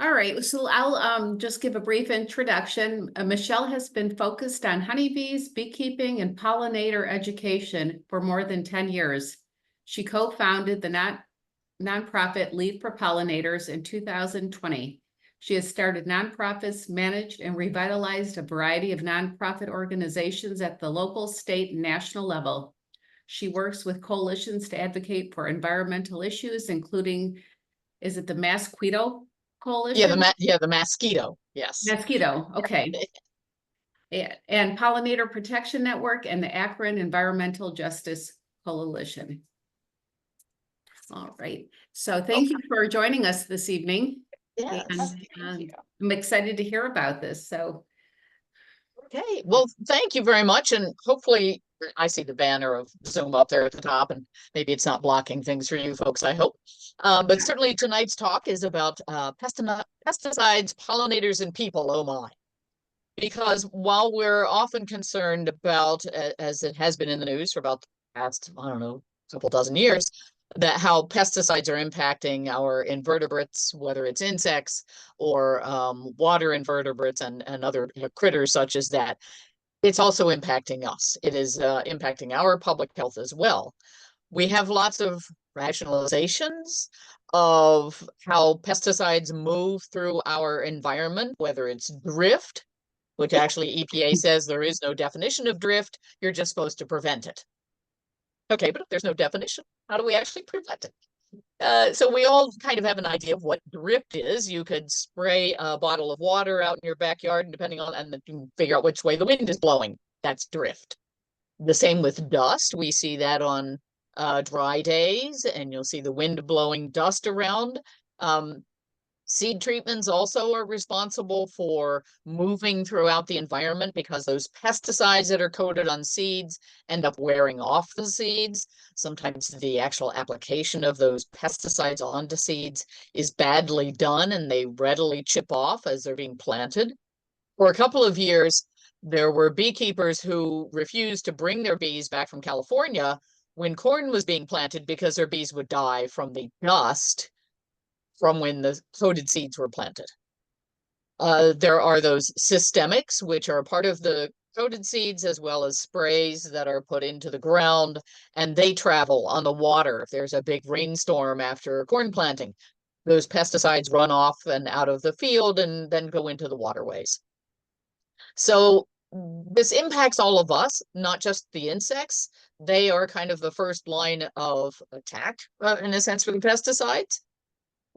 All right, so I'll just give a brief introduction. Michelle has been focused on honeybees, beekeeping, and pollinator education for more than 10 years. She co-founded the nonprofit Lead for Pollinators in 2020. She has started nonprofits, managed and revitalized a variety of nonprofit organizations at the local, state, and national level. She works with coalitions to advocate for environmental issues, including, is it the Mosquito Coalition? The mosquito. Yes. Mosquito, okay. And Pollinator Protection Network and the Akron Environmental Justice Coalition. All right. So thank you for joining us this evening. Yes. And I'm excited to hear about this. So Okay. Well, thank you very much. And hopefully I see the banner of Zoom up there at the top, and maybe it's not blocking things for you folks, I hope. But certainly tonight's talk is about pesticides, pollinators, and people. Oh my. Because while we're often concerned about, as it has been in the news for about the past, I don't know, couple dozen years, that how pesticides are impacting our invertebrates, whether it's insects or water invertebrates and other critters such as that, it's also impacting us. It is impacting our public health as well. We have lots of rationalizations of how pesticides move through our environment, whether it's drift, which actually EPA says there is no definition of drift. You're just supposed to prevent it. Okay, but if there's no definition, how do we actually prevent it? So we all kind of have an idea of what drift is. You could spray a bottle of water out in your backyard, and depending on, and then you can figure out which way the wind is blowing. That's drift. The same with dust. We see that on dry days, and you'll see the wind blowing dust around. Seed treatments also are responsible for moving throughout the environment because those pesticides that are coated on seeds end up wearing off the seeds. Sometimes the actual application of those pesticides onto seeds is badly done and they readily chip off as they're being planted. For a couple of years, there were beekeepers who refused to bring their bees back from California when corn was being planted because their bees would die from the dust from when the coated seeds were planted. There are those systemics, which are part of the coated seeds, as well as sprays that are put into the ground, and they travel on the water. If there's a big rainstorm after corn planting, those pesticides run off and out of the field and then go into the waterways. So this impacts all of us, not just the insects. They are kind of the first line of attack, in a sense, for the pesticides.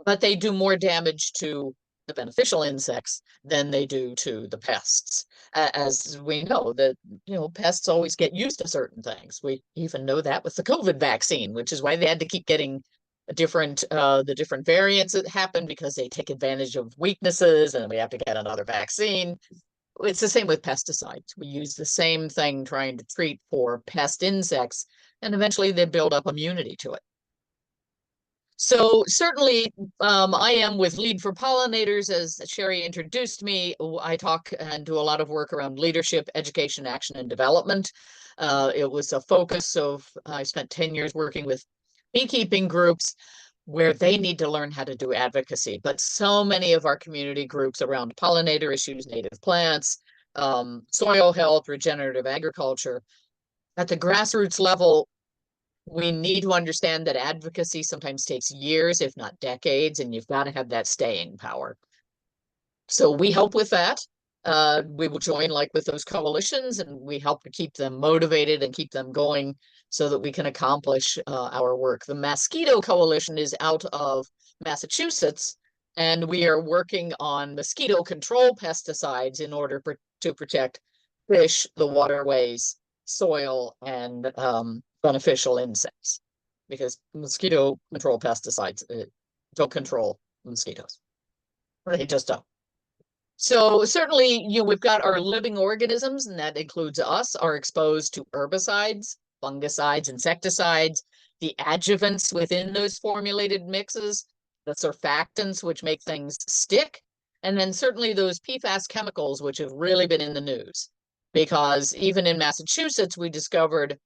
But they do more damage to the beneficial insects than they do to the pests. As we know that, pests always get used to certain things. We even know that with the COVID vaccine, which is why they had to keep getting the different variants that happen, because they take advantage of weaknesses and we have to get another vaccine. It's the same with pesticides. We use the same thing trying to treat for pest insects, and eventually they build up immunity to it. So certainly, I am with Lead for Pollinators. As Sherry introduced me, I talk and do a lot of work around leadership, education, action, and development. It was a focus of, I spent 10 years working with beekeeping groups where they need to learn how to do advocacy. But so many of our community groups around pollinator issues, native plants, soil health, regenerative agriculture, at the grassroots level, we need to understand that advocacy sometimes takes years, if not decades, and you've got to have that staying power. So we help with that. We will join like with those coalitions, and we help to keep them motivated and keep them going so that we can accomplish our work. The Mosquito Coalition is out of Massachusetts, and we are working on mosquito control pesticides in order to protect fish, the waterways, soil, and beneficial insects, because mosquito control pesticides don't control mosquitoes. They just don't. So certainly, we've got our living organisms, and that includes us, are exposed to herbicides, fungicides, insecticides, the adjuvants within those formulated mixes, the surfactants, which make things stick, and then certainly those PFAS chemicals, which have really been in the news. Because even in Massachusetts, we discovered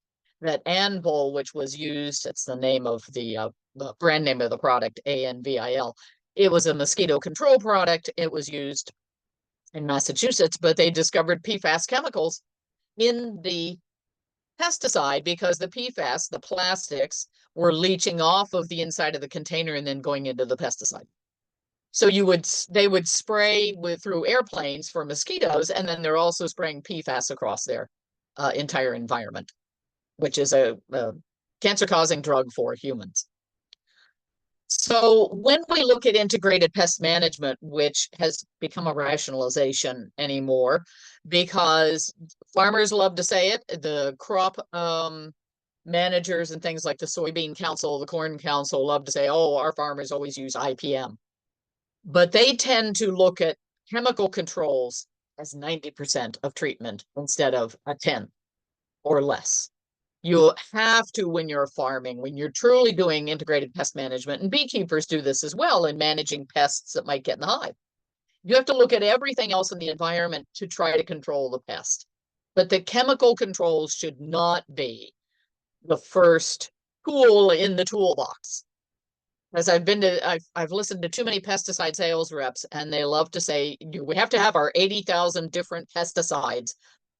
that Anvil, which was used, that's the name of the brand name of the product, ANVIL, It was a mosquito control product. It was used in Massachusetts, but they discovered PFAS chemicals in the pesticide because the PFAS, the plastics, were leaching off of the inside of the container and then going into the pesticide. So they would spray through airplanes for mosquitoes, and then they're also spraying PFAS across their entire environment, which is a cancer-causing drug for humans. So when we look at integrated pest management, which has become a rationalization anymore, because farmers love to say it, the crop managers and things like the Soybean Council, the Corn Council love to say, oh, our farmers always use IPM. But they tend to look at chemical controls as 90% of treatment instead of a 10 or less. You have to, when you're farming, when you're truly doing integrated pest management, and beekeepers do this as well in managing pests that might get in the hive. You have to look at everything else in the environment to try to control the pest. But the chemical controls should not be the first tool in the toolbox. As I've listened to too many pesticide sales reps, and they love to say, we have to have our 80,000 different pesticides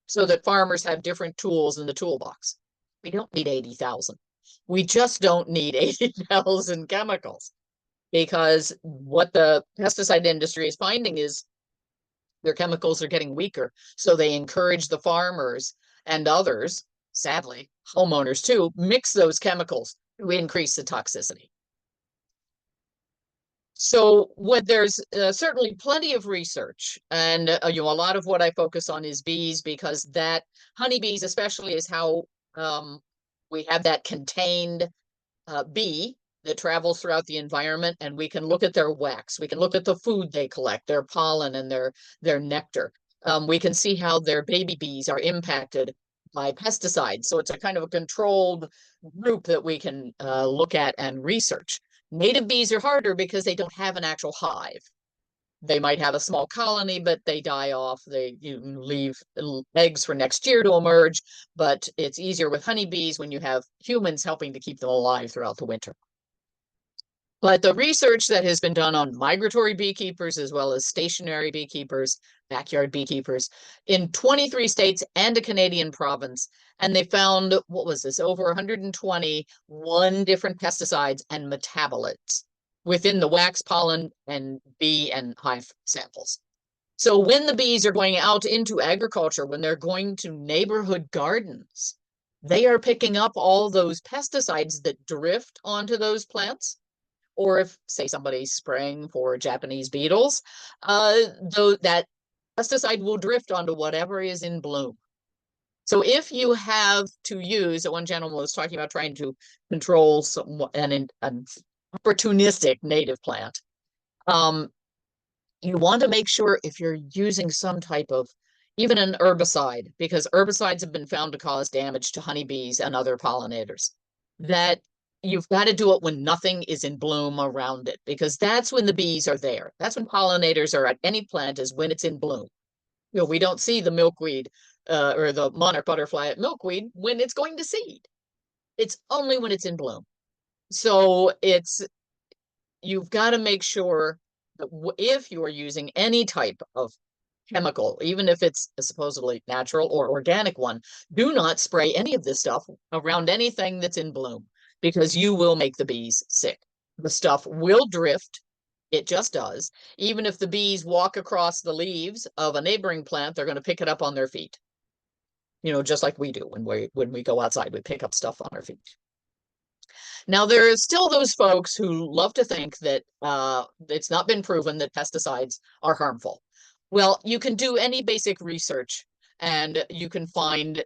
so that farmers have different tools in the toolbox. We don't need 80,000. We just don't need 80,000 chemicals, because what the pesticide industry is finding is their chemicals are getting weaker. So they encourage the farmers and others, sadly, homeowners too, mix those chemicals to increase the toxicity. So there's certainly plenty of research, and a lot of what I focus on is bees, because that honeybees especially is how we have that contained bee that travels throughout the environment, and we can look at their wax. We can look at the food they collect, their pollen and their nectar. We can see how their baby bees are impacted by pesticides. So it's a kind of a controlled group that we can look at and research. Native bees are harder because they don't have an actual hive. They might have a small colony, but they die off. You leave eggs for next year to emerge, but it's easier with honeybees when you have humans helping to keep them alive throughout the winter. But the research that has been done on migratory beekeepers, as well as stationary beekeepers, backyard beekeepers, in 23 states and a Canadian province, and they found, what was this, over 121 different pesticides and metabolites within the wax, pollen, and bee and hive samples. So when the bees are going out into agriculture, when they're going to neighborhood gardens, they are picking up all those pesticides that drift onto those plants. Or if, say, somebody's spraying for Japanese beetles, though that pesticide will drift onto whatever is in bloom. So if you have to use, one gentleman was talking about trying to control an opportunistic native plant. You want to make sure if you're using some type of, even an herbicide, because herbicides have been found to cause damage to honeybees and other pollinators, that you've got to do it when nothing is in bloom around it, because that's when the bees are there. That's when pollinators are at any plant, is when it's in bloom. We don't see the milkweed or the monarch butterfly at milkweed when it's going to seed. It's only when it's in bloom. So you've got to make sure that if you are using any type of chemical, even if it's a supposedly natural or organic one, do not spray any of this stuff around anything that's in bloom, because you will make the bees sick. The stuff will drift. It just does. Even if the bees walk across the leaves of a neighboring plant, they're going to pick it up on their feet. Just like we do when we go outside, we pick up stuff on our feet. Now, there are still those folks who love to think that it's not been proven that pesticides are harmful. Well, you can do any basic research, and you can find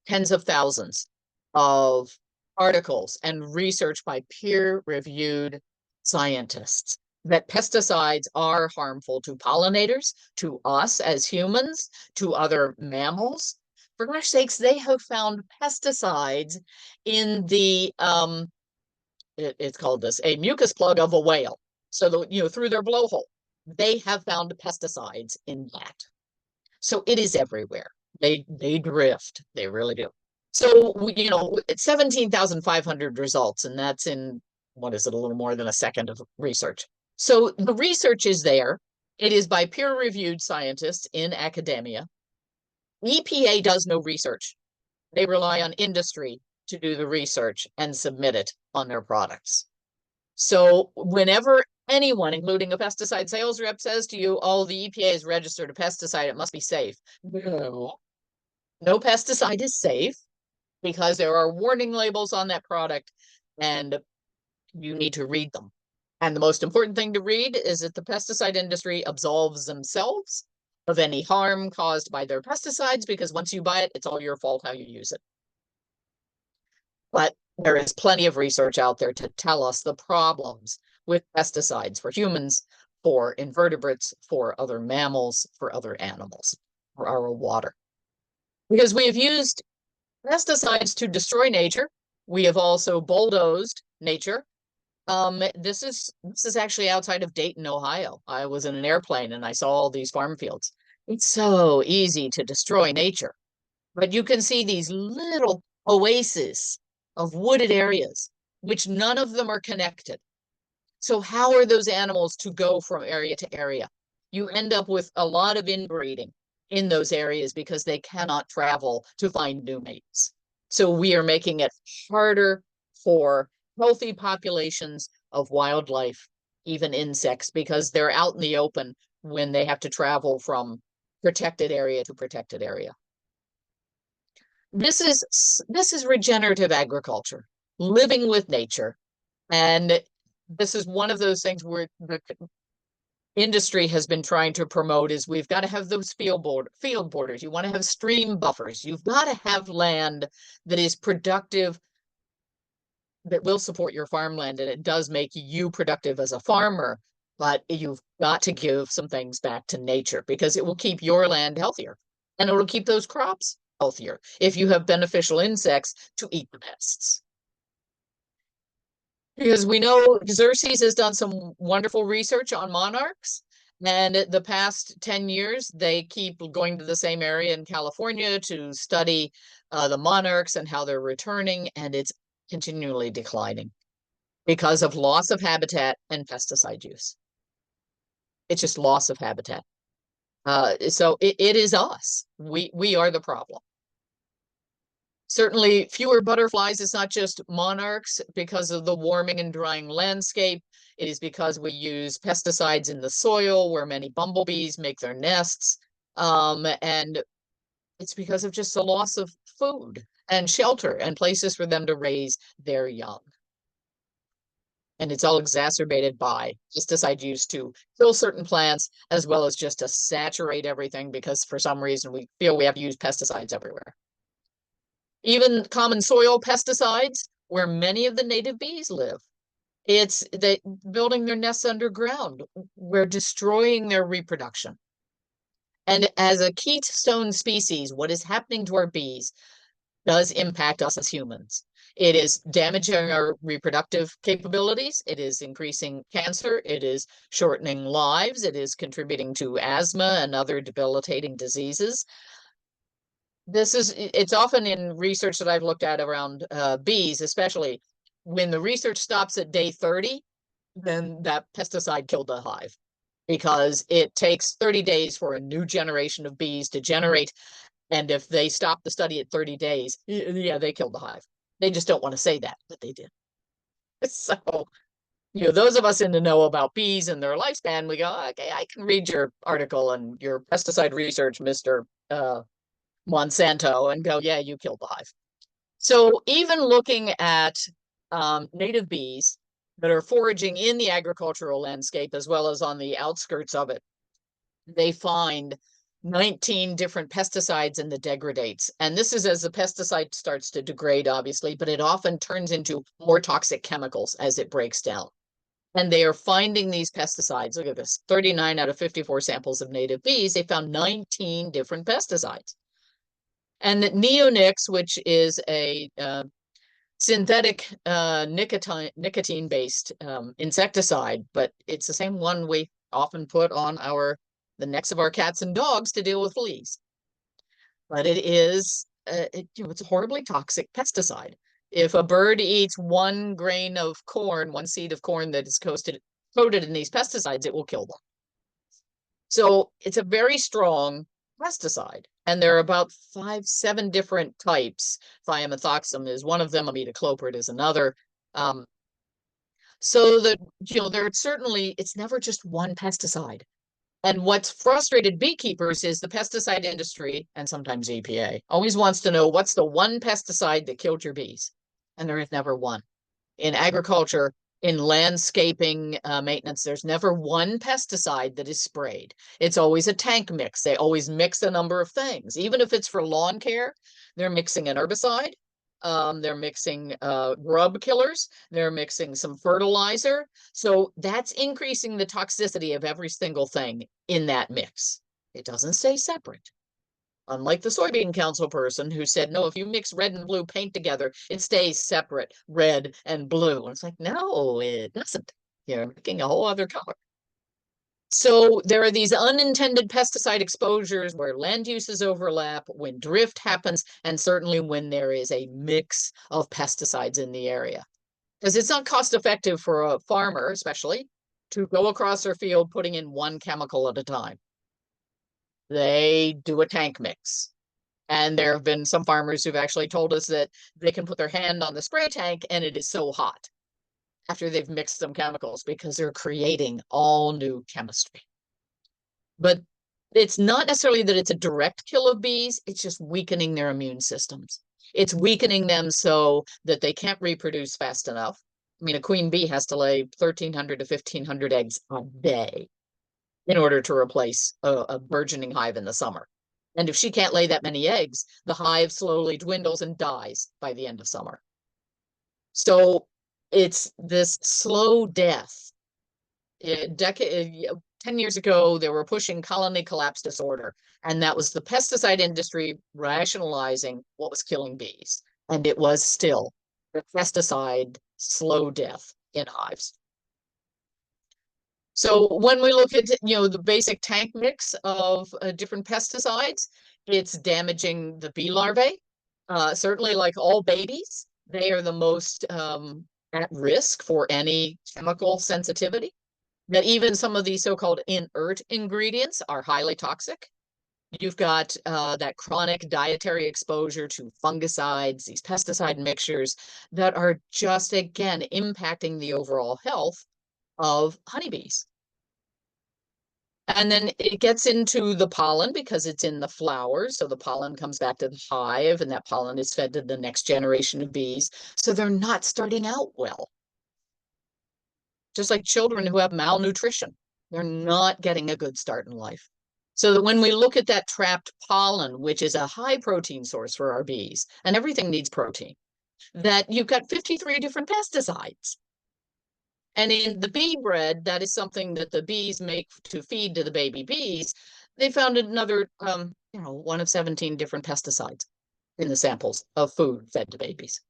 tens of thousands of articles and research by peer-reviewed scientists that pesticides are harmful to pollinators, to us as humans, to other mammals. For gosh sakes, they have found pesticides in the it's called a mucus plug of a whale. So through their blowhole, they have found pesticides in that. So it is everywhere. They drift. They really do. So it's 17,500 results, and that's in, what is it, a little more than a second of research. So the research is there. It is by peer-reviewed scientists in academia. EPA does no research. They rely on industry to do the research and submit it on their products. So whenever anyone, including a pesticide sales rep, says to you, oh, the EPA has registered a pesticide, it must be safe. No, no pesticide is safe because there are warning labels on that product and you need to read them. And the most important thing to read is that the pesticide industry absolves themselves of any harm caused by their pesticides, because once you buy it, it's all your fault how you use it. But there is plenty of research out there to tell us the problems with pesticides for humans, for invertebrates, for other mammals, for other animals, for our water. Because we have used pesticides to destroy nature. We have also bulldozed nature. This is actually outside of Dayton, Ohio. I was in an airplane and I saw all these farm fields. It's so easy to destroy nature, but you can see these little oases of wooded areas, which none of them are connected. So how are those animals to go from area to area? You end up with a lot of inbreeding in those areas because they cannot travel to find new mates. So we are making it harder for healthy populations of wildlife, even insects, because they're out in the open when they have to travel from protected area to protected area. This is regenerative agriculture, living with nature. And this is one of those things where the industry has been trying to promote is we've got to have those field borders. You want to have stream buffers. You've got to have land that is productive, that will support your farmland, and it does make you productive as a farmer, but you've got to give some things back to nature because it will keep your land healthier and it will keep those crops healthier if you have beneficial insects to eat the pests. Because we know Xerces has done some wonderful research on monarchs, and the past 10 years, they keep going to the same area in California to study the monarchs and how they're returning, and it's continually declining because of loss of habitat and pesticide use. It's just loss of habitat. So it is us. We are the problem. Certainly fewer butterflies is not just monarchs because of the warming and drying landscape. It is because we use pesticides in the soil where many bumblebees make their nests. And it's because of just the loss of food and shelter and places for them to raise their young. And it's all exacerbated by pesticide use to kill certain plants, as well as just to saturate everything because for some reason we feel we have to use pesticides everywhere. Even common soil pesticides, where many of the native bees live. It's they building their nests underground. We're destroying their reproduction. And as a keystone species, what is happening to our bees does impact us as humans. It is damaging our reproductive capabilities. It is increasing cancer. It is shortening lives. It is contributing to asthma and other debilitating diseases. It's often in research that I've looked at around bees, especially when the research stops at day 30, then that pesticide killed the hive because it takes 30 days for a new generation of bees to generate. And if they stop the study at 30 days, yeah, they killed the hive. They just don't want to say that, but they did. So, those of us in the know about bees and their lifespan, we go, okay, I can read your article and your pesticide research, Mr. Monsanto, and go, yeah, you killed the hive. So even looking at native bees that are foraging in the agricultural landscape as well as on the outskirts of it, they find 19 different pesticides in the degradates. And this is as the pesticide starts to degrade, obviously, but it often turns into more toxic chemicals as it breaks down. And they are finding these pesticides. Look at this, 39 out of 54 samples of native bees, they found 19 different pesticides. And neonics, which is a synthetic nicotine-based insecticide, but it's the same one we often put on the necks of our cats and dogs to deal with fleas. But it is, it's a horribly toxic pesticide. If a bird eats one grain of corn, one seed of corn that is coated in these pesticides, it will kill them. So it's a very strong pesticide. And there are about 7 different types. Thiamethoxam is one of them, imidacloprid is another. So that, it's never just one pesticide. And what's frustrated beekeepers is the pesticide industry, and sometimes EPA, always wants to know what's the one pesticide that killed your bees. And there is never one. In agriculture, in landscaping maintenance, there's never one pesticide that is sprayed. It's always a tank mix. They always mix a number of things. Even if it's for lawn care, they're mixing an herbicide. They're mixing grub killers. They're mixing some fertilizer. So that's increasing the toxicity of every single thing in that mix. It doesn't stay separate. Unlike the soybean council person who said, no, if you mix red and blue paint together, it stays separate, red and blue. And it's like, no, it doesn't. You're making a whole other color. So there are these unintended pesticide exposures where land uses overlap, when drift happens, and certainly when there is a mix of pesticides in the area. Because it's not cost effective for a farmer, especially, to go across their field putting in one chemical at a time. They do a tank mix. And there have been some farmers who've actually told us that they can put their hand on the spray tank and it is so hot after they've mixed some chemicals because they're creating all new chemistry. But it's not necessarily that it's a direct kill of bees, it's just weakening their immune systems. It's weakening them so that they can't reproduce fast enough. I mean, a queen bee has to lay 1,300 to 1,500 eggs a day in order to replace a burgeoning hive in the summer. And if she can't lay that many eggs, the hive slowly dwindles and dies by the end of summer. So it's this slow death. 10 years ago, they were pushing colony collapse disorder, and that was the pesticide industry rationalizing what was killing bees. And it was still the pesticide slow death in hives. So when we look at, the basic tank mix of different pesticides, it's damaging the bee larvae. Certainly, like all babies, they are the most at risk for any chemical sensitivity. That even some of these so-called inert ingredients are highly toxic. You've got that chronic dietary exposure to fungicides, these pesticide mixtures that are just, again, impacting the overall health of honeybees. And then it gets into the pollen because it's in the flowers. So the pollen comes back to the hive and that pollen is fed to the next generation of bees. So they're not starting out well. Just like children who have malnutrition, they're not getting a good start in life. So that when we look at that trapped pollen, which is a high protein source for our bees, and everything needs protein, that you've got 53 different pesticides. And in the bee bread, that is something that the bees make to feed to the baby bees. They found another, 1 of 17 different pesticides in the samples of food fed to babies.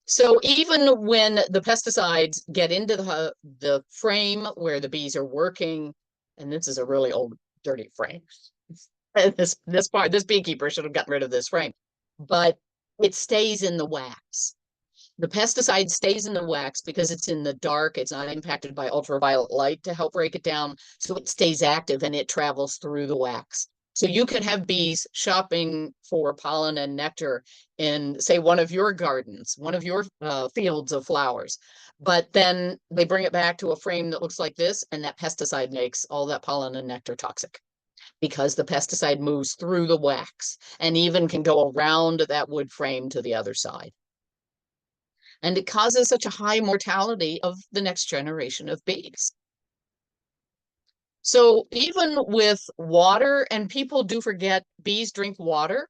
So even when the pesticides get into the frame where the bees are working, and this is a really old, dirty frame. This beekeeper should have gotten rid of this frame, but it stays in the wax. The pesticide stays in the wax because it's in the dark. It's not impacted by ultraviolet light to help break it down. So it stays active and it travels through the wax. So you could have bees shopping for pollen and nectar in, say, one of your gardens, one of your fields of flowers. But then they bring it back to a frame that looks like this, and that pesticide makes all that pollen and nectar toxic because the pesticide moves through the wax and even can go around that wood frame to the other side. And it causes such a high mortality of the next generation of bees. So even with water, and people do forget bees drink water,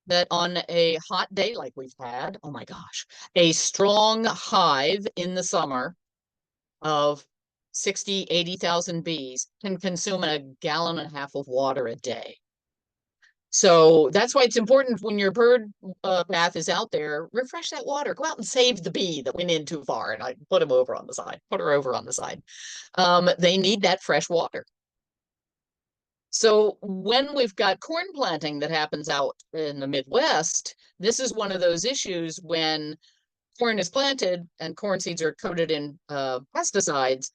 that on a hot day like we've had, oh my gosh, a strong hive in the summer of 60, 80,000 bees can consume 1.5 gallons of water a day. So that's why it's important when your bird bath is out there, refresh that water. Go out and save the bee that went in too far. And I put him over on the side, put her over on the side. They need that fresh water. So when we've got corn planting that happens out in the Midwest, this is one of those issues when corn is planted and corn seeds are coated in pesticides,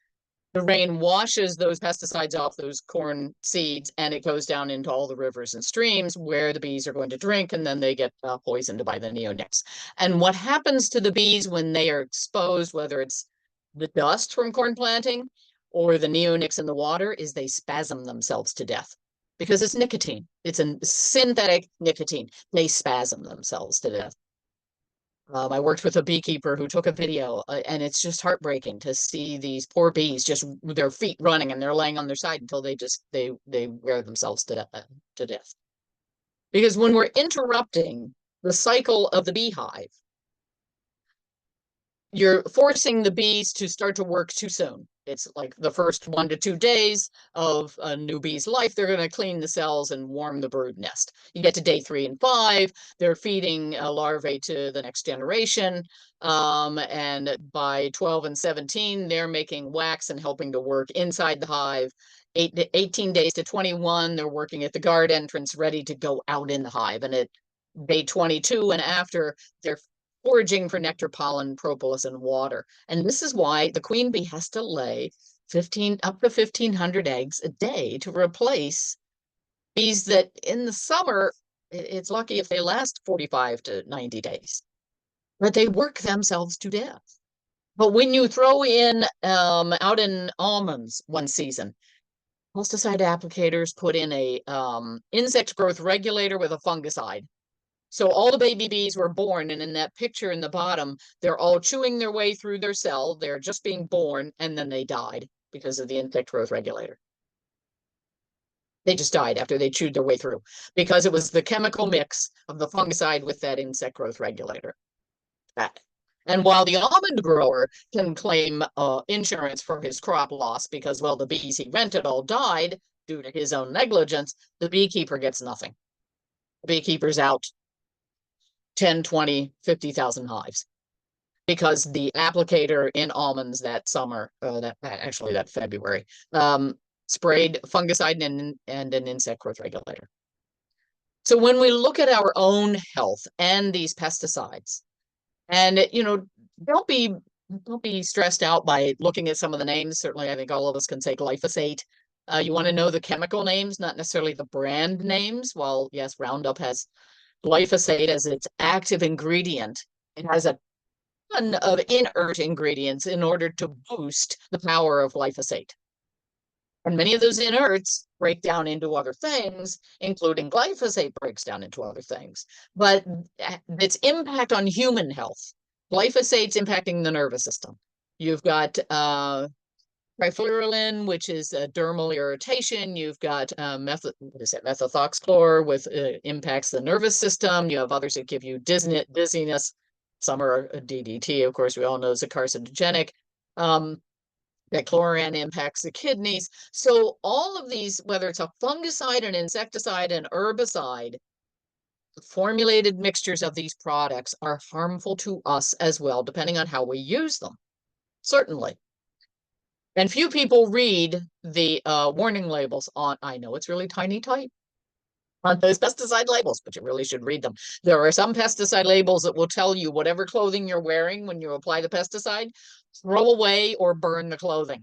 the rain washes those pesticides off those corn seeds and it goes down into all the rivers and streams where the bees are going to drink, and then they get poisoned by the neonics. And what happens to the bees when they are exposed, whether it's the dust from corn planting or the neonics in the water, is they spasm themselves to death because it's nicotine. It's a synthetic nicotine. They spasm themselves to death. I worked with a beekeeper who took a video, and it's just heartbreaking to see these poor bees just their feet running and they're laying on their side until they wear themselves to death. Because when we're interrupting the cycle of the beehive, you're forcing the bees to start to work too soon. It's like the first 1 to 2 days of a new bee's life, they're going to clean the cells and warm the brood nest. You get to day 3 and 5, they're feeding larvae to the next generation. And by 12 and 17, they're making wax and helping to work inside the hive. 18 days to 21, they're working at the guard entrance, ready to go out in the hive. And at day 22 and after, they're foraging for nectar, pollen, propolis, and water. And this is why the queen bee has to lay up to 1,500 eggs a day to replace bees that in the summer, it's lucky if they last 45 to 90 days, but they work themselves to death. But when you throw in out in almonds one season, pesticide applicators put in a insect growth regulator with a fungicide. So all the baby bees were born, and in that picture in the bottom, they're all chewing their way through their cell. They're just being born, and then they died because of the insect growth regulator. They just died after they chewed their way through because it was the chemical mix of the fungicide with that insect growth regulator. And while the almond grower can claim insurance for his crop loss because, well, the bees he rented all died due to his own negligence, the beekeeper gets nothing. The beekeeper's out 10, 20, 50,000 hives because the applicator in almonds that summer, that February, sprayed fungicide and an insect growth regulator. So when we look at our own health and these pesticides, and don't be stressed out by looking at some of the names. Certainly, I think all of us can say glyphosate. You want to know the chemical names, not necessarily the brand names. While yes, Roundup has glyphosate as its active ingredient, it has a ton of inert ingredients in order to boost the power of glyphosate. And many of those inerts break down into other things, including glyphosate breaks down into other things. But its impact on human health, glyphosate's impacting the nervous system. You've got trifluralin, which is a dermal irritation. You've got methoxychlor, which impacts the nervous system. You have others that give you dizziness. Some are DDT, of course, we all know is a carcinogenic. That chloran impacts the kidneys. So all of these, whether it's a fungicide, an insecticide, an herbicide, formulated mixtures of these products are harmful to us as well, depending on how we use them. Certainly. And few people read the warning labels on, I know it's really tiny type on those pesticide labels, but you really should read them. There are some pesticide labels that will tell you whatever clothing you're wearing when you apply the pesticide, throw away or burn the clothing.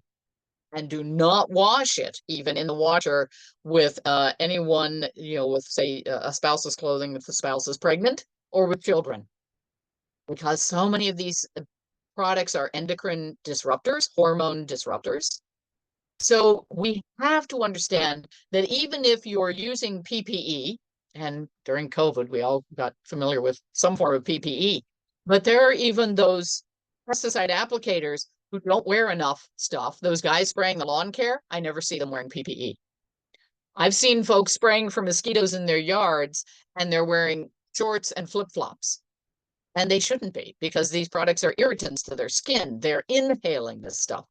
And do not wash it, even in the washer, with anyone, with, say, a spouse's clothing if the spouse is pregnant or with children. Because so many of these products are endocrine disruptors, hormone disruptors. So we have to understand that even if you're using PPE, and during COVID, we all got familiar with some form of PPE, but there are even those pesticide applicators who don't wear enough stuff. Those guys spraying the lawn care, I never see them wearing PPE. I've seen folks spraying for mosquitoes in their yards, and they're wearing shorts and flip-flops. And they shouldn't be, because these products are irritants to their skin. They're inhaling this stuff.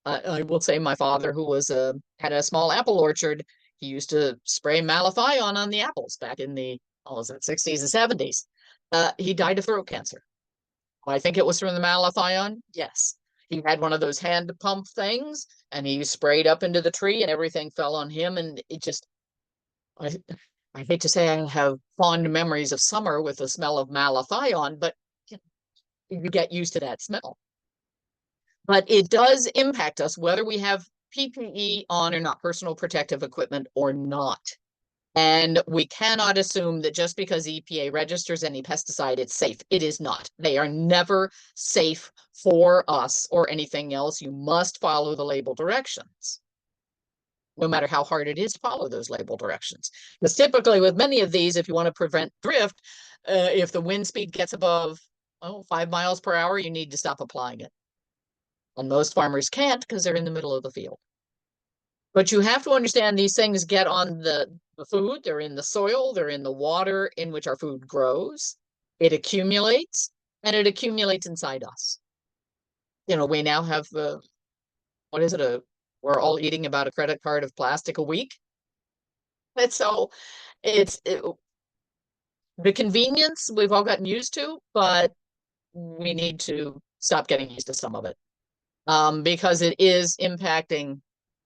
I will say my father, who had a small apple orchard, he used to spray malathion on the apples back in the 60s and 70s. He died of throat cancer. I think it was from the malathion. Yes. He had one of those hand pump things, and he sprayed up into the tree, and everything fell on him. And it just, I hate to say I have fond memories of summer with the smell of malathion, but you get used to that smell. But it does impact us whether we have PPE on or not, personal protective equipment or not. And we cannot assume that just because EPA registers any pesticide, it's safe. It is not. They are never safe for us or anything else. You must follow the label directions, no matter how hard it is to follow those label directions. Because typically with many of these, if you want to prevent drift, if the wind speed gets above 5 miles per hour, you need to stop applying it. And most farmers can't because they're in the middle of the field. But you have to understand these things get on the food, they're in the soil, they're in the water in which our food grows. It accumulates, and it accumulates inside us. We now have what is it? We're all eating about a credit card of plastic a week. And so the convenience we've all gotten used to, but we need to stop getting used to some of it. Because it is impacting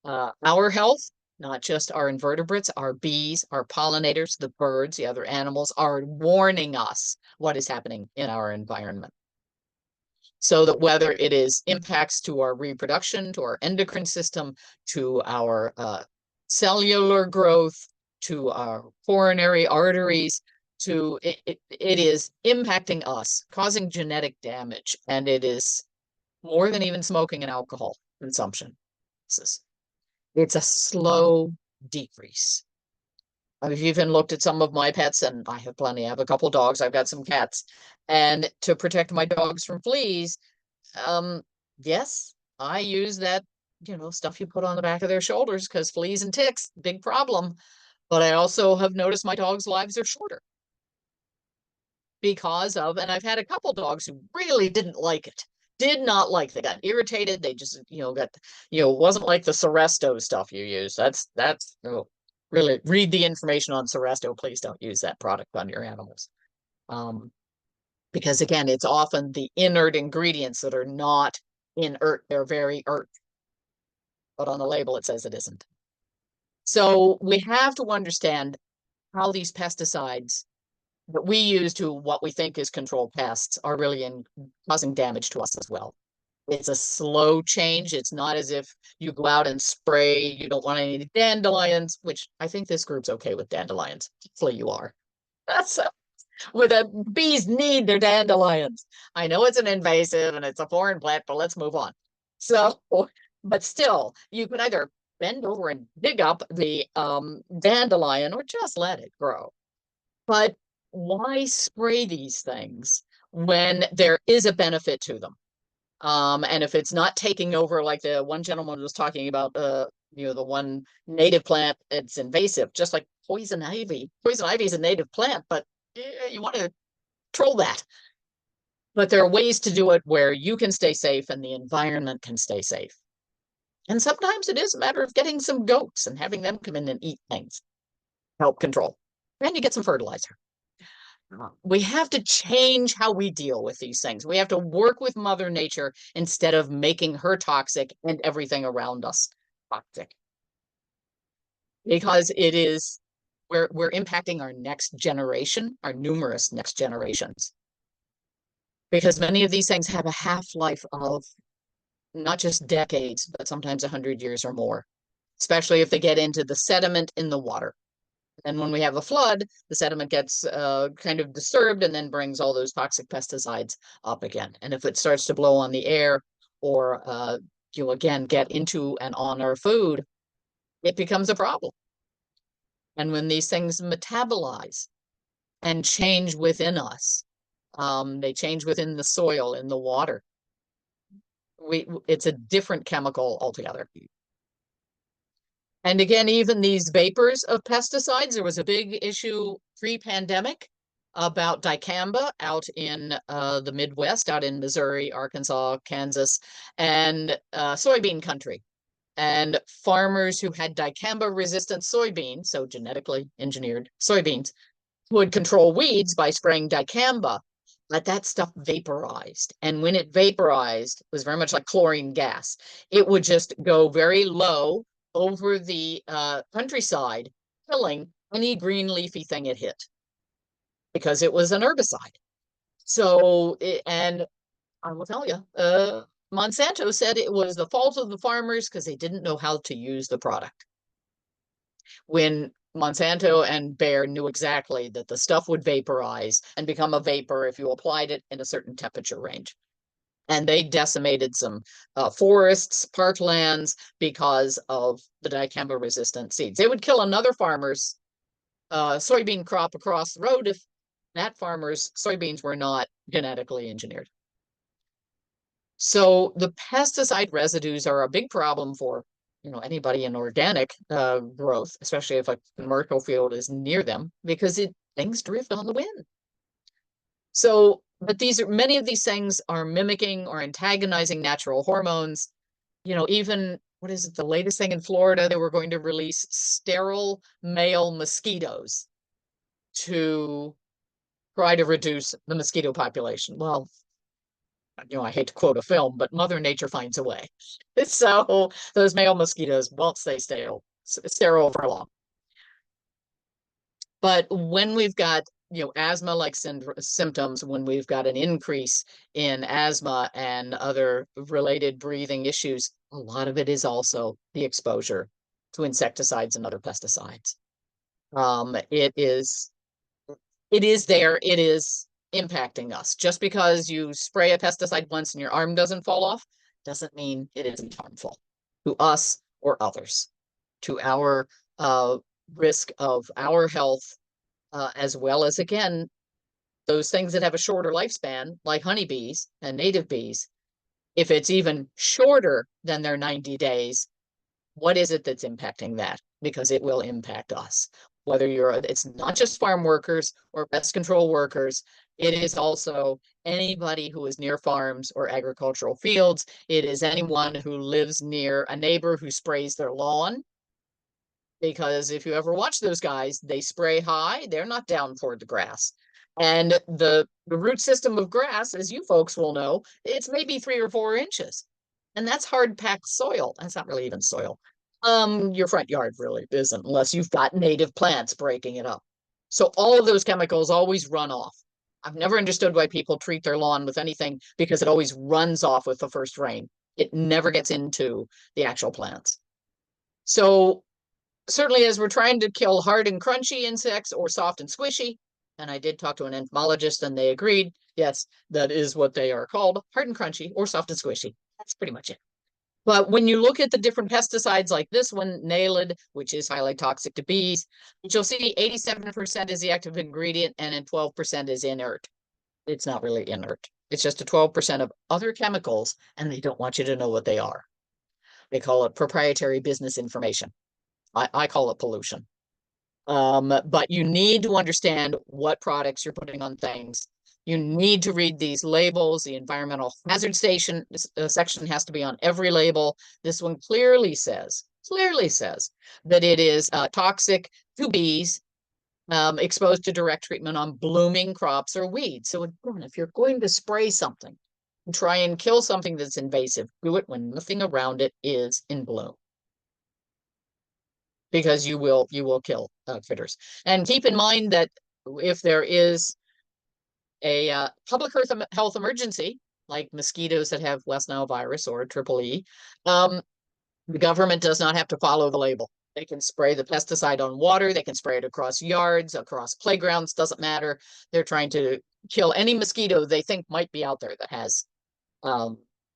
our health, not just our invertebrates, our bees, our pollinators, the birds, the other animals are warning us what is happening in our environment. So that whether it is impacts to our reproduction, to our endocrine system, to our cellular growth, to our coronary arteries, it is impacting us, causing genetic damage, and it is more than even smoking and alcohol consumption. It's a slow decrease. I've even looked at some of my pets, and I have plenty. I have a couple dogs. I've got some cats. And to protect my dogs from fleas, yes, I use that, stuff you put on the back of their shoulders because fleas and ticks, big problem. But I also have noticed my dogs' lives are shorter because of, and I've had a couple dogs who really didn't like it. Did not like. They got irritated. They just, got, wasn't like the Seresto stuff you use. That's really read the information on Seresto. Please don't use that product on your animals. Because again, it's often the inert ingredients that are not inert. They're very inert. But on the label, it says it isn't. So we have to understand how these pesticides that we use to what we think is control pests are really causing damage to us as well. It's a slow change. It's not as if you go out and spray, you don't want any dandelions, which I think this group's okay with dandelions. Hopefully you are. That's where the bees need their dandelions. I know it's an invasive and it's a foreign plant, but let's move on. So, but still, you can either bend over and dig up the dandelion or just let it grow. But why spray these things when there is a benefit to them? And if it's not taking over, like the one gentleman was talking about, the one native plant, it's invasive, just like poison ivy. Poison ivy is a native plant, but you want to control that. But there are ways to do it where you can stay safe and the environment can stay safe. And sometimes it is a matter of getting some goats and having them come in and eat things, help control. And you get some fertilizer. We have to change how we deal with these things. We have to work with Mother Nature instead of making her toxic and everything around us toxic. Because we're impacting our next generation, our numerous next generations. Because many of these things have a half-life of not just decades, but sometimes 100 years or more, especially if they get into the sediment in the water. And when we have a flood, the sediment gets kind of disturbed and then brings all those toxic pesticides up again. And if it starts to blow on the air or you again get into and on our food, it becomes a problem. And when these things metabolize and change within us, they change within the soil, in the water. It's a different chemical altogether. And again, even these vapors of pesticides, there was a big issue pre-pandemic about dicamba out in the Midwest, out in Missouri, Arkansas, Kansas, and soybean country. And farmers who had dicamba-resistant soybeans, so genetically engineered soybeans, would control weeds by spraying dicamba, but that stuff vaporized. And when it vaporized, it was very much like chlorine gas. It would just go very low over the countryside, killing any green leafy thing it hit because it was an herbicide. So, and I will tell you. Monsanto said it was the fault of the farmers because they didn't know how to use the product. When Monsanto and Bayer knew exactly that the stuff would vaporize and become a vapor if you applied it in a certain temperature range. And they decimated some forests, parklands because of the dicamba resistant seeds. They would kill another farmer's soybean crop across the road if that farmer's soybeans were not genetically engineered. So the pesticide residues are a big problem for anybody in organic growth, especially if a commercial field is near them, because things drift on the wind. So, but many of these things are mimicking or antagonizing natural hormones. Even what is it, the latest thing in Florida, they were going to release sterile male mosquitoes to try to reduce the mosquito population. Well, I hate to quote a film, but Mother Nature finds a way. So those male mosquitoes won't stay sterile for long. But when we've got asthma-like symptoms, when we've got an increase in asthma and other related breathing issues, a lot of it is also the exposure to insecticides and other pesticides. It is there. It is impacting us. Just because you spray a pesticide once and your arm doesn't fall off doesn't mean it isn't harmful to us or others, to our risk of our health, as well as, again, those things that have a shorter lifespan, like honeybees and native bees. If it's even shorter than their 90 days, what is it that's impacting that? Because it will impact us. Whether it's not just farm workers or pest control workers, it is also anybody who is near farms or agricultural fields. It is anyone who lives near a neighbor who sprays their lawn. Because if you ever watch those guys, they spray high, they're not down toward the grass. And the root system of grass, as you folks will know, it's maybe 3 or 4 inches. And that's hard packed soil. That's not really even soil. Your front yard really isn't, unless you've got native plants breaking it up. So all of those chemicals always run off. I've never understood why people treat their lawn with anything, because it always runs off with the first rain. It never gets into the actual plants. So certainly, as we're trying to kill hard and crunchy insects or soft and squishy, and I did talk to an entomologist and they agreed, yes, that is what they are called, hard and crunchy or soft and squishy. That's pretty much it. But when you look at the different pesticides like this one, Naled, which is highly toxic to bees, you'll see 87% is the active ingredient and then 12% is inert. It's not really inert. It's just a 12% of other chemicals, and they don't want you to know what they are. They call it proprietary business information. I call it pollution. But you need to understand what products you're putting on things. You need to read these labels. The environmental hazard section has to be on every label. This one clearly says that it is toxic to bees exposed to direct treatment on blooming crops or weeds. So again, if you're going to spray something, try and kill something that's invasive, do it when nothing around it is in bloom, because you will kill critters. And keep in mind that if there is a public health emergency, like mosquitoes that have West Nile virus or triple E, the government does not have to follow the label. They can spray the pesticide on water. They can spray it across yards, across playgrounds, doesn't matter. They're trying to kill any mosquito they think might be out there that has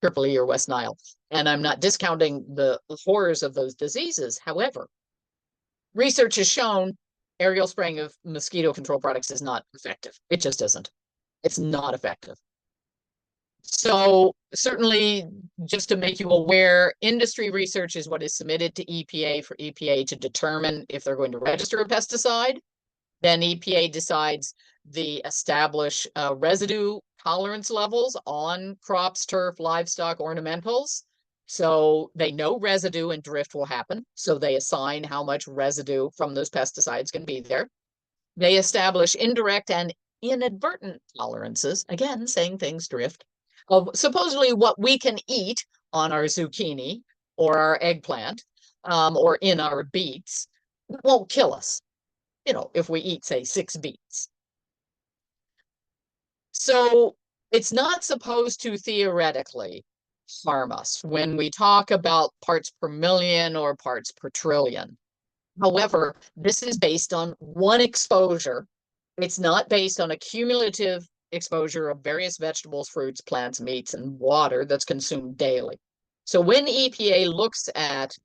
triple E or West Nile. And I'm not discounting the horrors of those diseases. However, research has shown aerial spraying of mosquito control products is not effective. It just isn't. It's not effective. So certainly, just to make you aware, industry research is what is submitted to EPA for EPA to determine if they're going to register a pesticide. Then EPA decides the established residue tolerance levels on crops, turf, livestock, ornamentals. So they know residue and drift will happen. So they assign how much residue from those pesticides can be there. They establish indirect and inadvertent tolerances, again, saying things drift, of supposedly what we can eat on our zucchini or our eggplant or in our beets. It won't kill us, if we eat, say, 6 beets. So It's not supposed to theoretically harm us when we talk about parts per million or parts per trillion. However, this is based on one exposure. It's not based on a cumulative exposure of various vegetables, fruits, plants, meats, and water that's consumed daily. So when EPA looks at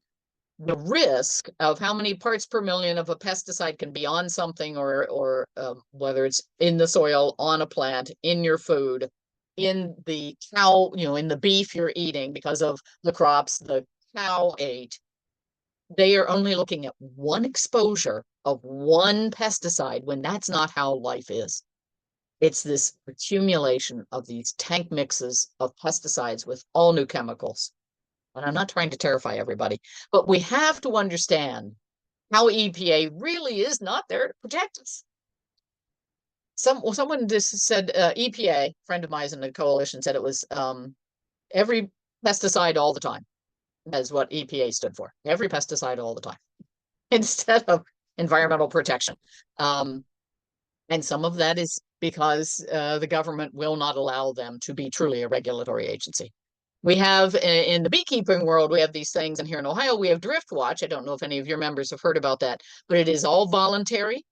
the risk of how many parts per million of a pesticide can be on something, or whether it's in the soil, on a plant, in your food, in the cow, in the beef you're eating because of the crops the cow ate, they are only looking at one exposure of one pesticide when that's not how life is. It's this accumulation of these tank mixes of pesticides with all new chemicals. And I'm not trying to terrify everybody, but we have to understand how EPA really is not there to protect us. Someone just said EPA, friend of mine in the coalition, said it was every pesticide all the time. That's what EPA stood for. Every pesticide all the time, instead of environmental protection. And some of that is because the government will not allow them to be truly a regulatory agency. We have in the beekeeping world, we have these things, and here in Ohio, we have Drift Watch. I don't know if any of your members have heard about that, but it is all voluntary.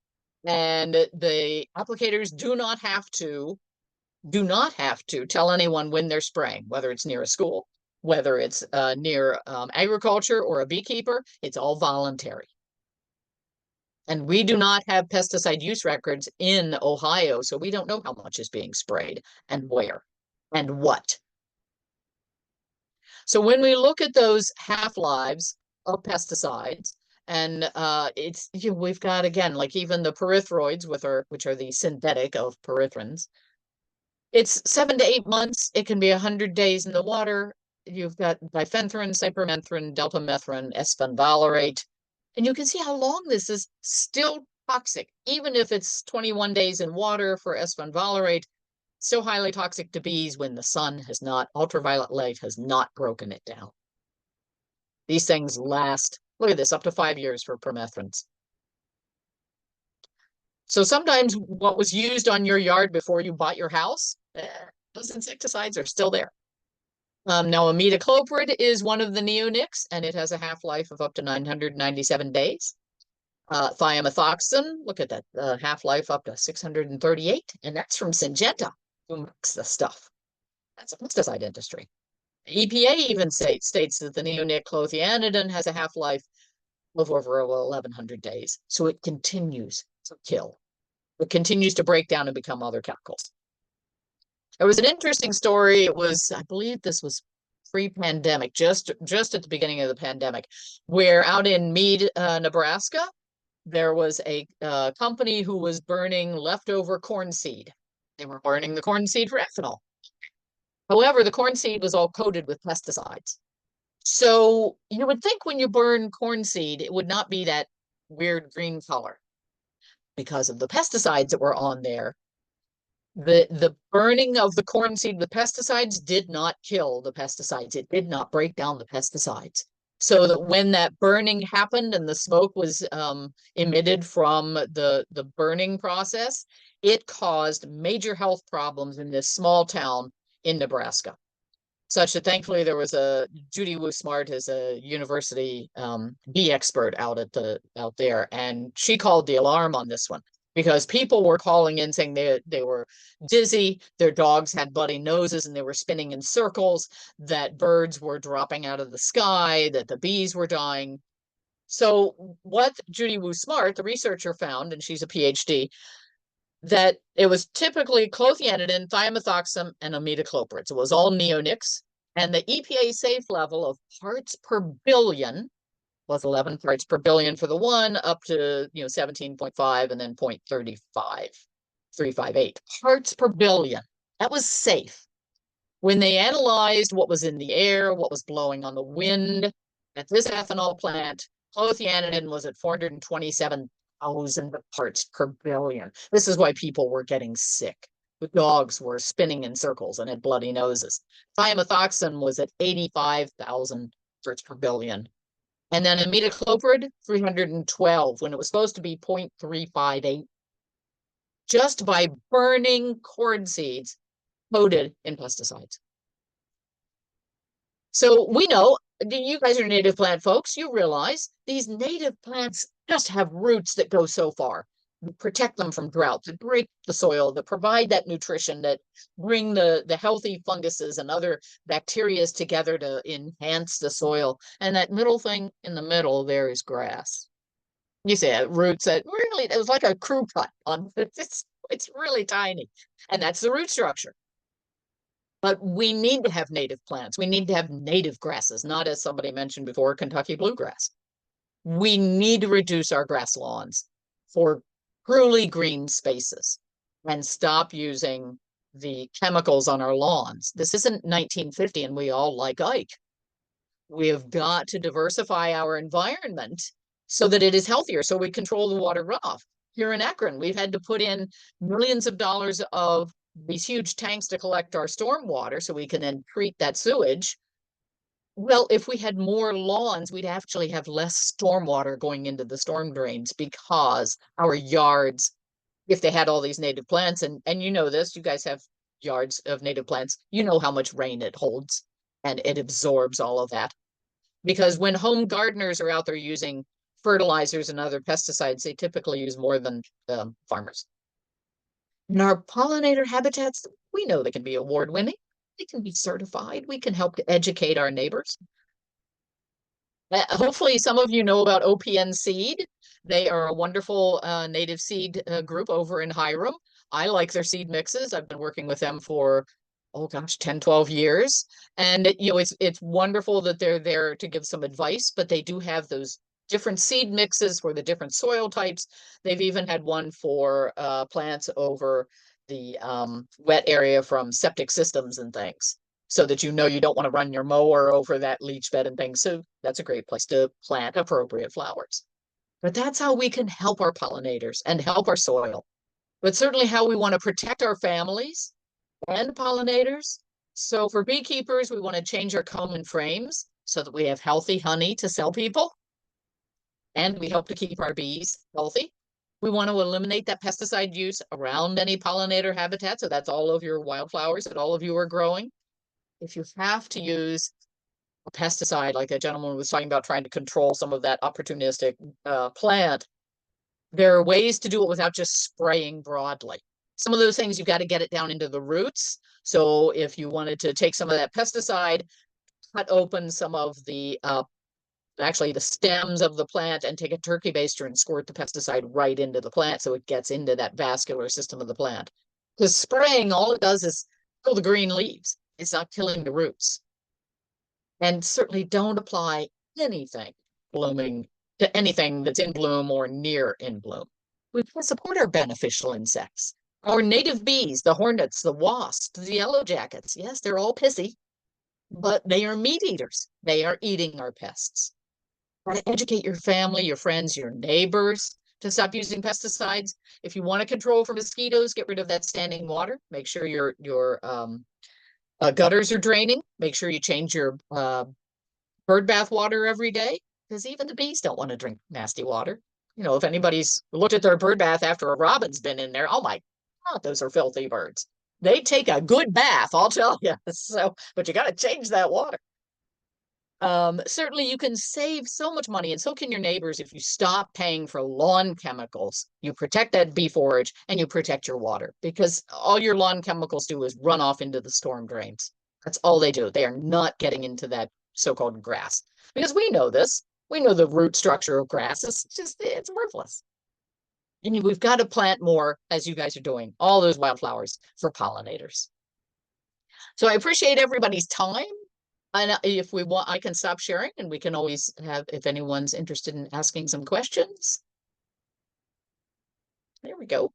And the applicators do not have to tell anyone when they're spraying, whether it's near a school, whether it's near agriculture or a beekeeper. It's all voluntary. And we do not have pesticide use records in Ohio, so we don't know how much is being sprayed and where and what. So when we look at those half-lives of pesticides, and we've got, again, like even the pyrethroids, which are the synthetic of pyrethrins, it's 7 to 8 months. It can be 100 days in the water. You've got diphenthrin, cypermethrin, deltamethrin, esfenvalerate, and you can see how long this is still toxic, even if it's 21 days in water for esfenvalerate. So highly toxic to bees when the sun has not, ultraviolet light has not broken it down. These things last, look at this, up to 5 years for permethrins. So sometimes what was used on your yard before you bought your house, those insecticides are still there. Now, imidacloprid is one of the neonics, and it has a half-life of up to 997 days. Thiamethoxam, look at that, half-life up to 638, and that's from Syngenta, who makes the stuff. That's a pesticide industry. EPA even states that the neonic clothianidin has a half-life of over 1,100 days. So it continues to kill. It continues to break down and become other chemicals. There was an interesting story. It was, I believe this was pre-pandemic, just at the beginning of the pandemic, where out in Mead, Nebraska, there was a company who was burning leftover corn seed. They were burning the corn seed for ethanol. However, the corn seed was all coated with pesticides. So you would think when you burn corn seed, it would not be that weird green color because of the pesticides that were on there. The burning of the corn seed with pesticides did not kill the pesticides. It did not break down the pesticides. So that when that burning happened and the smoke was emitted from the burning process, it caused major health problems in this small town in Nebraska. Such that thankfully there was Judy Wu Smart is a university bee expert out there, and she called the alarm on this one because people were calling in saying they were dizzy, their dogs had bloody noses and they were spinning in circles, that birds were dropping out of the sky, that the bees were dying. So what Judy Wu Smart, the researcher, found, and she's a PhD, that it was typically clothianidin, thiamethoxam, and imidacloprid. So it was all neonics. And the EPA safe level of parts per billion was 11 parts per billion for the one, up to 17.5, and then 358 parts per billion. That was safe. When they analyzed what was in the air, what was blowing on the wind at this ethanol plant, clothianidin was at 427,000 parts per billion. This is why people were getting sick. The dogs were spinning in circles and had bloody noses. Thiamethoxam was at 85,000 parts per billion. And then imidacloprid, 312, when it was supposed to be 0.358. Just by burning corn seeds, coated in pesticides. So we know, you guys are native plant folks, you realize these native plants just have roots that go so far, protect them from drought, that break the soil, that provide that nutrition, that bring the healthy funguses and other bacteria together to enhance the soil. And that middle thing in the middle there is grass. You see roots that really, it was like a crew cut on it's really tiny. And that's the root structure. But we need to have native plants. We need to have native grasses, not, as somebody mentioned before, Kentucky bluegrass. We need to reduce our grass lawns for truly green spaces and stop using the chemicals on our lawns. This isn't 1950 and we all like Ike. We have got to diversify our environment so that it is healthier, so we control the water runoff. Here in Akron, we've had to put in millions of dollars of these huge tanks to collect our storm water so we can then treat that sewage. Well, if we had more lawns, we'd actually have less storm water going into the storm drains because our yards, if they had all these native plants, and you know this, you guys have yards of native plants, you know how much rain it holds and it absorbs all of that. Because when home gardeners are out there using fertilizers and other pesticides, they typically use more than farmers. In our pollinator habitats, we know they can be award-winning. They can be certified. We can help to educate our neighbors. Hopefully some of you know about OPN Seed. They are a wonderful native seed group over in Hiram. I like their seed mixes. I've been working with them for, oh gosh, 10, 12 years. And it's wonderful that they're there to give some advice, but they do have those different seed mixes for the different soil types. They've even had one for plants over the wet area from septic systems and things, so that you don't want to run your mower over that leach bed and things. So that's a great place to plant appropriate flowers. But that's how we can help our pollinators and help our soil. But certainly how we want to protect our families and pollinators. So for beekeepers, we want to change our comb and frames so that we have healthy honey to sell people. And we help to keep our bees healthy. We want to eliminate that pesticide use around any pollinator habitat. So that's all of your wildflowers that all of you are growing. If you have to use a pesticide, like that gentleman was talking about, trying to control some of that opportunistic plant, there are ways to do it without just spraying broadly. Some of those things, you've got to get it down into the roots. So if you wanted to take some of that pesticide, cut open some of the actually the stems of the plant and take a turkey baster and squirt the pesticide right into the plant so it gets into that vascular system of the plant. Because spraying, all it does is kill the green leaves. It's not killing the roots. And certainly don't apply anything blooming to anything that's in bloom or near in bloom. We can support our beneficial insects, our native bees, the hornets, the wasps, the yellow jackets. Yes, they're all pissy, but they are meat eaters. They are eating our pests. Try to educate your family, your friends, your neighbors to stop using pesticides. If you want to control for mosquitoes, get rid of that standing water. Make sure your gutters are draining. Make sure you change your bird bath water every day, because even the bees don't want to drink nasty water. If anybody's looked at their bird bath after a robin's been in there, oh my God, those are filthy birds. They take a good bath, I'll tell you. But you got to change that water. Certainly you can save so much money, and so can your neighbors, if you stop paying for lawn chemicals. You protect that bee forage and you protect your water, because all your lawn chemicals do is run off into the storm drains. That's all they do. They are not getting into that so-called grass, because we know this. We know the root structure of grass is it's worthless. And we've got to plant more, as you guys are doing, all those wildflowers for pollinators. So I appreciate everybody's time. And if we want, I can stop sharing, and we can always have, if anyone's interested in asking some questions. There we go.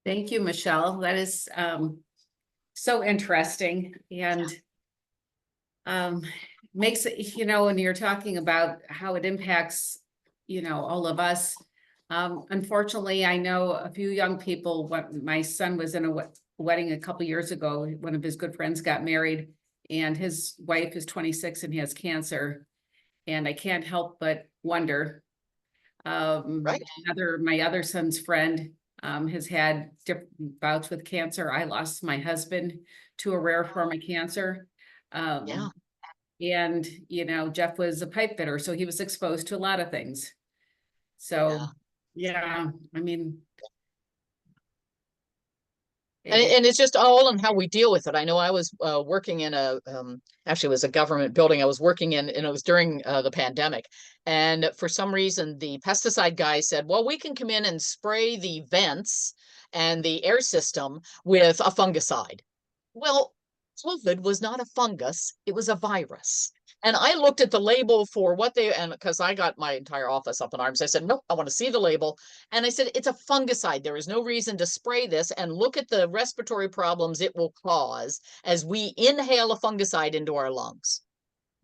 Thank you, Michelle. That is so interesting, and makes it, when you're talking about how it impacts, all of us. Unfortunately, I know a few young people. My son was in a wedding a couple years ago. One of his good friends got married, and his wife is 26 and he has cancer. And I can't help but wonder. Right. My other son's friend has had different bouts with cancer. I lost my husband to a rare form of cancer. Yeah. And, you know, Jeff was a pipe fitter, so he was exposed to a lot of things. So, yeah, I mean. And it's just all in how we deal with it. I know I was working in actually it was a government building I was working in, and it was during the pandemic. And for some reason, the pesticide guy said, well, we can come in and spray the vents and the air system with a fungicide. Well, COVID was not a fungus, it was a virus. And I looked at the label for what they, and because I got my entire office up in arms, I said, nope, I want to see the label. And I said, it's a fungicide. There is no reason to spray this, and look at the respiratory problems it will cause as we inhale a fungicide into our lungs.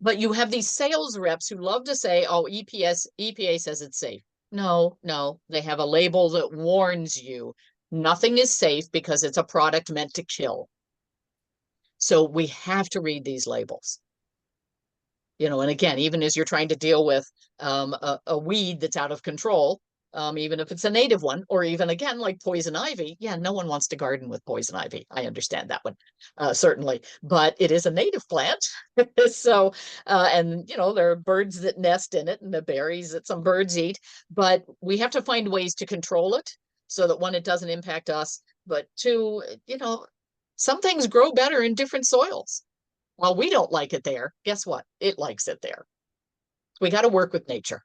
But you have these sales reps who love to say, oh, EPA says it's safe. No, no, they have a label that warns you nothing is safe because it's a product meant to kill. So we have to read these labels. You know, and again, even as you're trying to deal with a weed that's out of control, even if it's a native one, or even again, like poison ivy. Yeah, no one wants to garden with poison ivy. I understand that one, certainly, but it is a native plant. So, and you know, there are birds that nest in it and the berries that some birds eat, but we have to find ways to control it so that one, it doesn't impact us, but two, you know, some things grow better in different soils. While we don't like it there, guess what? It likes it there. We got to work with nature.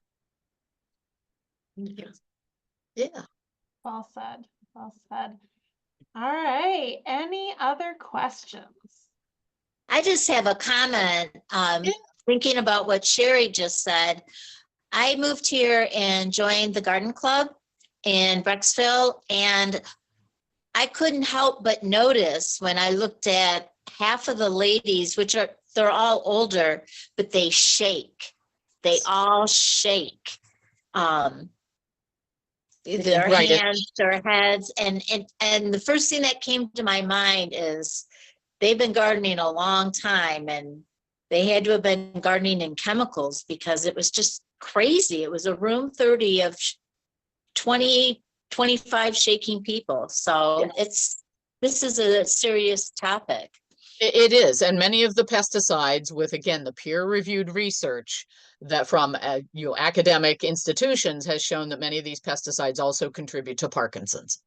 Yeah. Well said. Well said. All right. Any other questions? I just have a comment, Yeah. thinking about what Sherry just said. I moved here and joined the garden club in Brecksville, and I couldn't help but notice when I looked at half of the ladies, they're all older, but they shake. They all shake. Their Right. hands, their heads, and the first thing that came to my mind is they've been gardening a long time, and they had to have been gardening in chemicals because it was just crazy. It was a room 30 of 20, 25 shaking people. So this is a serious topic. It is. And many of the pesticides, with again the peer-reviewed research that from you know, academic institutions, has shown that many of these pesticides also contribute to Parkinson's.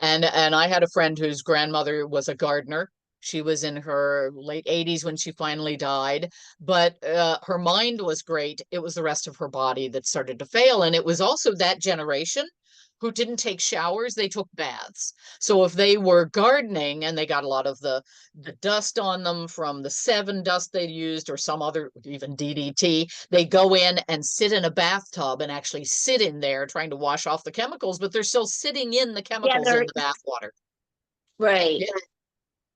And I had a friend whose grandmother was a gardener. She was in her late 80s when she finally died, but her mind was great. It was the rest of her body that started to fail. And it was also that generation who didn't take showers, they took baths. So if they were gardening and they got a lot of the dust on them from the Sevin dust they used or some other, even DDT, they go in and sit in a bathtub and actually sit in there trying to wash off the chemicals, but they're still sitting in the chemicals in the bath water. Right. Yeah.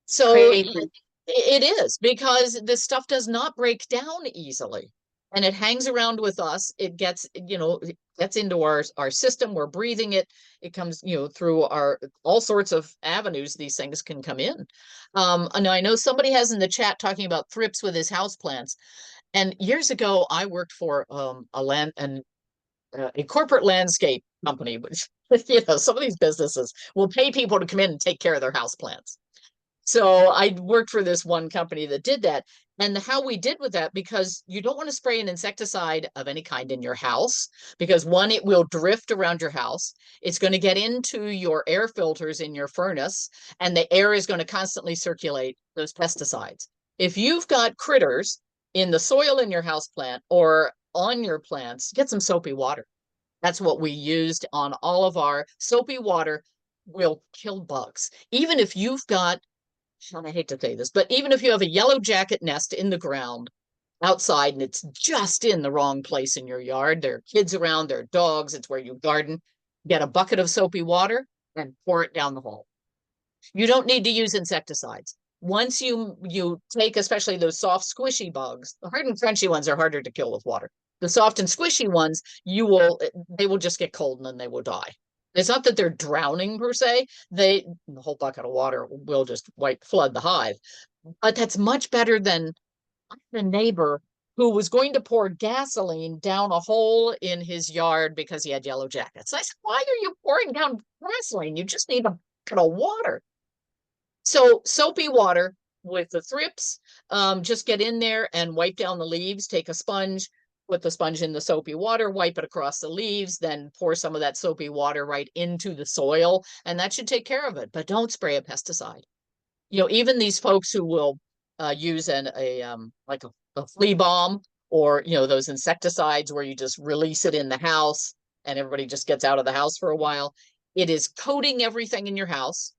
So Crazy. it is, because this stuff does not break down easily, and it hangs around with us. It gets, you know, it gets into our system. We're breathing it. It comes, you know, through our all sorts of avenues. These things can come in. And I know somebody has in the chat talking about thrips with his houseplants. And years ago, I worked for a corporate landscape company, which you know, some of these businesses will pay people to come in and take care of their houseplants. So I worked for this one company that did that. And how we did with that, because you don't want to spray an insecticide of any kind in your house, because one, it will drift around your house. It's going to get into your air filters in your furnace, and the air is going to constantly circulate those pesticides. If you've got critters in the soil in your house plant or on your plants, get some soapy water. That's what we used on all of our soapy water. Will kill bugs. Even if you've got, and I hate to say this, but even if you have a yellow jacket nest in the ground outside and it's just in the wrong place in your yard, there are kids around, there are dogs, it's where you garden, get a bucket of soapy water and pour it down the hole. You don't need to use insecticides. Once you take, especially those soft, squishy bugs, the hard and crunchy ones are harder to kill with water. The soft and squishy ones, they will just get cold and then they will die. It's not that they're drowning per se. The whole bucket of water will just flood the hive. But that's much better than the neighbor who was going to pour gasoline down a hole in his yard because he had yellow jackets. I said, why are you pouring down gasoline? You just need a bucket of water. So soapy water with the thrips, just get in there and wipe down the leaves, take a sponge, put the sponge in the soapy water, wipe it across the leaves, then pour some of that soapy water right into the soil, and that should take care of it. But don't spray a pesticide. Even these folks who will use like a flea bomb, or those insecticides where you just release it in the house and everybody just gets out of the house for a while. It is coating everything in your house.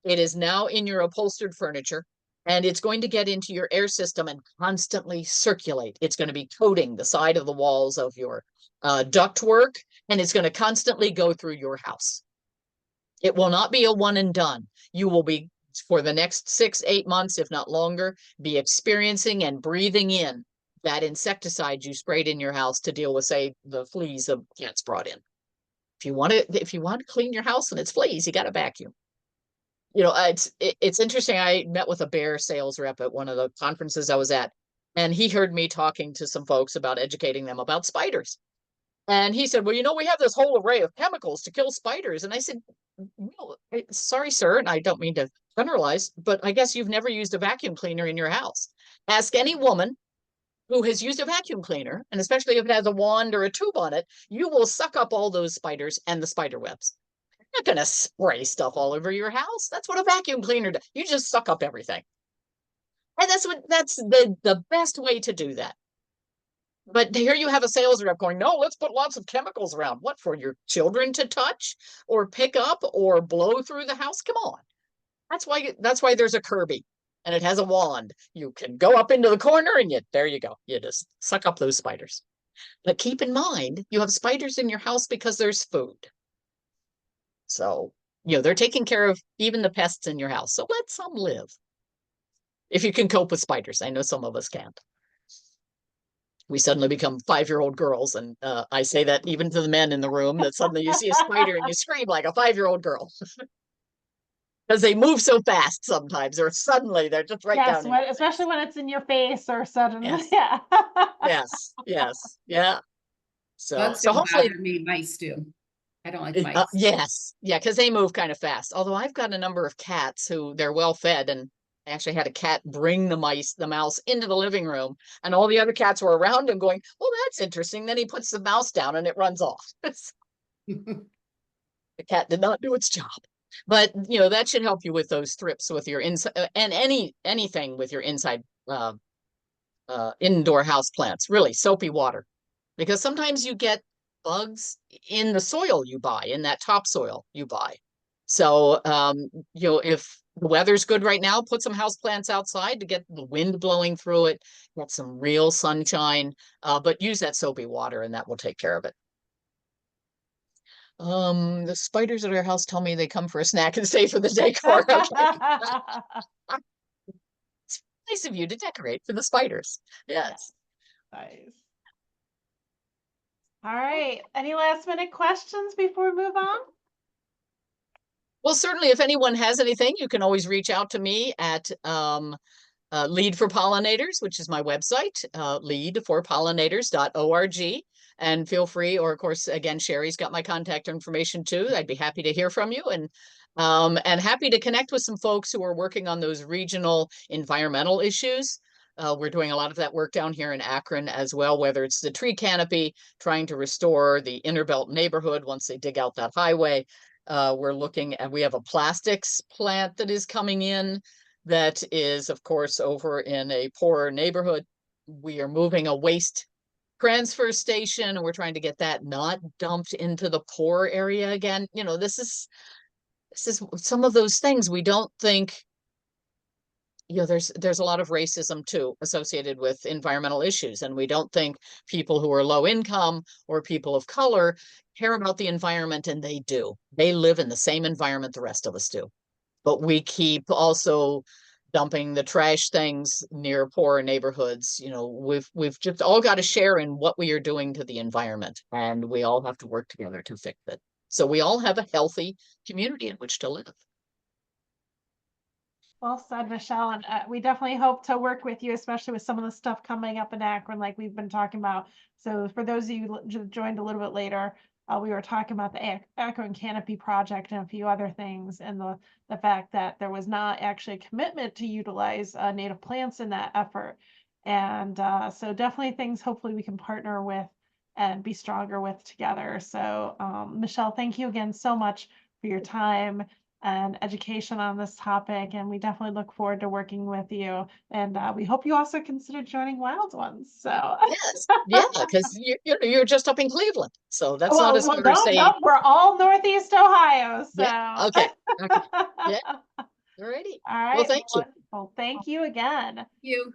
It is now in your upholstered furniture, and it's going to get into your air system and constantly circulate. It's going to be coating the side of the walls of your ductwork, and it's going to constantly go through your house. It will not be a one and done. You will be, for the next 6-8 months, if not longer, be experiencing and breathing in that insecticide you sprayed in your house to deal with, say, the fleas the cats brought in. If you want to clean your house and it's fleas, you got to vacuum. It's interesting. I met with a bear sales rep at one of the conferences I was at, and he heard me talking to some folks about educating them about spiders. And he said, well, we have this whole array of chemicals to kill spiders. And I said, no, sorry, sir, and I don't mean to generalize, but I guess you've never used a vacuum cleaner in your house. Ask any woman who has used a vacuum cleaner, and especially if it has a wand or a tube on it, you will suck up all those spiders and the spider webs. You're not going to spray stuff all over your house. That's what a vacuum cleaner does. You just suck up everything. And that's the best way to do that. But here you have a sales rep going, no, let's put lots of chemicals around. What, for your children to touch or pick up or blow through the house? Come on. That's why there's a Kirby, and it has a wand. You can go up into the corner and there you go. You just suck up those spiders. But keep in mind, you have spiders in your house because there's food. So, they're taking care of even the pests in your house. So let some live. If you can cope with spiders. I know some of us can't. We suddenly become 5-year-old girls. And I say that even to the men in the room, that suddenly you see a spider and you scream like a 5-year-old girl. Because they move so fast sometimes, or suddenly they're just right down. Especially when it's in your face or suddenly. Yes. Yeah. yes. Yeah. So Bugs so don't hopefully bother me, mice do. I don't like mice. yes. Yeah, because they move kind of fast. Although I've got a number of cats who they're well fed, and I actually had a cat bring the mouse into the living room, and all the other cats were around him going, well, that's interesting. Then he puts the mouse down and it runs off. The cat did not do its job. But that should help you with those thrips with your inside and anything with your inside indoor house plants. Really, soapy water, because sometimes you get bugs in the soil you buy, in that topsoil you buy. So if the weather's good right now, put some house plants outside to get the wind blowing through it, get some real sunshine, but use that soapy water and that will take care of it. The spiders at our house tell me they come for a snack and stay for the decor. Okay. It's nice of you to decorate for the spiders. Yes. Nice. All right. Any last minute questions before we move on? Well, certainly if anyone has anything, you can always reach out to me at Lead for Pollinators, which is my website, leadforpollinators.org. And feel free, or of course, again, Sherry's got my contact information too. I'd be happy to hear from you, and happy to connect with some folks who are working on those regional environmental issues. We're doing a lot of that work down here in Akron as well, whether it's the tree canopy, trying to restore the Innerbelt neighborhood once they dig out that highway. We're looking at, we have a plastics plant that is coming in that is, of course, over in a poorer neighborhood. We are moving a waste transfer station, and we're trying to get that not dumped into the poor area again. This is some of those things we don't think. There's a lot of racism too associated with environmental issues, and we don't think people who are low income or people of color care about the environment, and they do. They live in the same environment the rest of us do. But we keep also dumping the trash things near poorer neighborhoods. We've just all got to share in what we are doing to the environment, and we all have to work together to fix it. So we all have a healthy community in which to live. Well said, Michelle, and we definitely hope to work with you, especially with some of the stuff coming up in Akron, like we've been talking about. So for those of you who joined a little bit later, we were talking about the Akron Canopy Project and a few other things, and the fact that there was not actually a commitment to utilize native plants in that effort. And so definitely things hopefully we can partner with and be stronger with together. So Michelle, thank you again so much for your time and education on this topic, and we definitely look forward to working with you. And we hope you also consider joining Wild Ones. So Yes, yeah, because you're just up in Cleveland, so that's well, not as far no, as say. no, we're all Northeast Ohio. So Yeah, okay, okay, yeah, alrighty. all right. Well, thank you. Wonderful. Thank you again. You.